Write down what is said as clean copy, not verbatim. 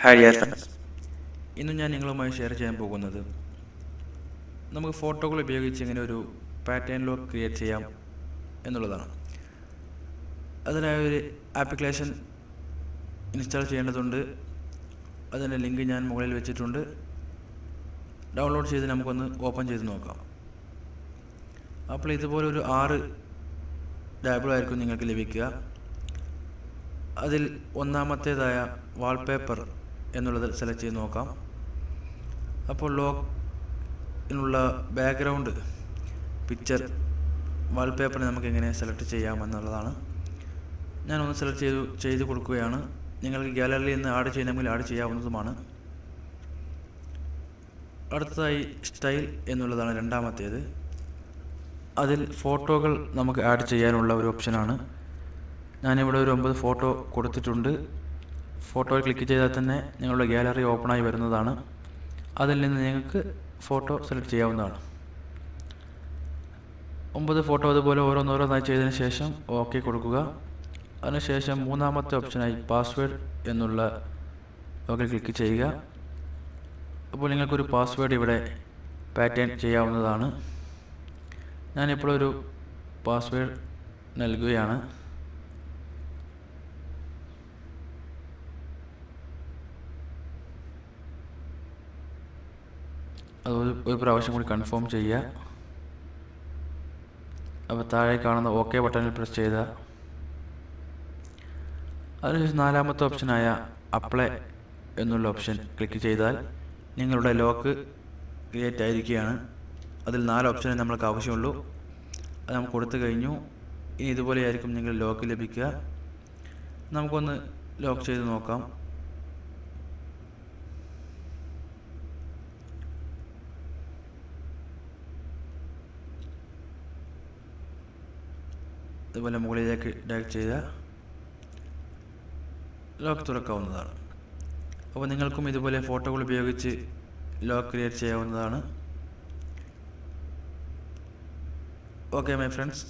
Hi dear friends. ഇന്ന് ഞാൻ നിങ്ങളുമായി ഷെയർ ചെയ്യാൻ പോകുന്നത് നമുക്ക് ഫോട്ടോകൾ ഉപയോഗിച്ച് എങ്ങനെ ഒരു പാറ്റേൺ ലോക്ക് ക്രിയേറ്റ് ചെയ്യാം എന്നുള്ളതാണ്. അതിനായി ഒരു ആപ്ലിക്കേഷൻ ഇൻസ്റ്റാൾ ചെയ്യേണ്ടതുണ്ട്. അതിൻ്റെ ലിങ്ക് ഞാൻ മുകളിൽ വെച്ചിട്ടുണ്ട്. ഡൗൺലോഡ് ചെയ്ത് നമുക്കൊന്ന് ഓപ്പൺ ചെയ്ത് നോക്കാം. അപ്പോൾ ഇതുപോലെ ഒരു 6 ടാബുകളായിരിക്കും നിങ്ങൾക്ക് ലഭിക്കുക. അതിൽ ഒന്നാമത്തേതായ വാൾപേപ്പർ എന്നുള്ളത് സെലക്ട് ചെയ്ത് നോക്കാം. അപ്പോൾ ലോക്കിനുള്ള ബാക്ക്ഗ്രൗണ്ട് പിക്ചർ വാൾപേപ്പർ നമുക്ക് എങ്ങനെ സെലക്ട് ചെയ്യാമെന്നുള്ളതാണ്. ഞാനൊന്ന് സെലക്ട് ചെയ്ത് കൊടുക്കുകയാണ്. നിങ്ങൾക്ക് ഗാലറിയിൽ നിന്ന് ആഡ് ചെയ്യണമെങ്കിൽ ആഡ് ചെയ്യാവുന്നതുമാണ്. അടുത്തതായി സ്റ്റൈൽ എന്നുള്ളതാണ് രണ്ടാമത്തേത്. അതിൽ ഫോട്ടോകൾ നമുക്ക് ആഡ് ചെയ്യാനുള്ള ഒരു ഓപ്ഷനാണ്. ഞാനിവിടെ ഒരു 9 ഫോട്ടോ കൊടുത്തിട്ടുണ്ട്. ഫോട്ടോയിൽ ക്ലിക്ക് ചെയ്താൽ തന്നെ നിങ്ങളുടെ ഗാലറി ഓപ്പണായി വരുന്നതാണ്. അതിൽ നിന്ന് നിങ്ങൾക്ക് ഫോട്ടോ സെലക്ട് ചെയ്യാവുന്നതാണ്. 9 ഫോട്ടോ അതുപോലെ ഓരോന്നോരോന്നായി ചെയ്തതിന് ശേഷം ഓക്കെ കൊടുക്കുക. അതിനുശേഷം മൂന്നാമത്തെ ഓപ്ഷനായി പാസ്വേഡ് എന്നുള്ള ലോക്കിൽ ക്ലിക്ക് ചെയ്യുക. അപ്പോൾ നിങ്ങൾക്കൊരു പാസ്വേഡ് ഇവിടെ പാറ്റേൺ ചെയ്യാവുന്നതാണ്. ഞാനിപ്പോൾ ഒരു പാസ്വേഡ് നൽകുകയാണ്. അത് ഒരു പ്രാവശ്യം കൂടി കൺഫേം ചെയ്യുക. അപ്പോൾ താഴെ കാണുന്ന ഓക്കെ ബട്ടണിൽ പ്രസ് ചെയ്ത അതിനുശേഷം നാലാമത്തെ ഓപ്ഷനായ അപ്ലൈ എന്നുള്ള ഓപ്ഷൻ ക്ലിക്ക് ചെയ്താൽ നിങ്ങളുടെ ലോക്ക് ക്രിയേറ്റ് ആയിരിക്കുകയാണ്. അതിൽ 4 ഓപ്ഷനേ നമ്മൾക്ക് ആവശ്യമുള്ളൂ. അത് നമുക്ക് കൊടുത്തു കഴിഞ്ഞു. ഇനി ഇതുപോലെയായിരിക്കും നിങ്ങൾ ലോക്ക് ലഭിക്കുക. നമുക്കൊന്ന് ലോക്ക് ചെയ്ത് നോക്കാം. ഇതുപോലെ മുകളിലേക്ക് ഡ്രാഗ് ചെയ്താൽ ലോക്ക് തുറക്കാവുന്നതാണ്. അപ്പോൾ നിങ്ങൾക്കും ഇതുപോലെ ഫോട്ടോകൾ ഉപയോഗിച്ച് ലോക്ക് ക്രിയേറ്റ് ചെയ്യാവുന്നതാണ്. Okay my friends.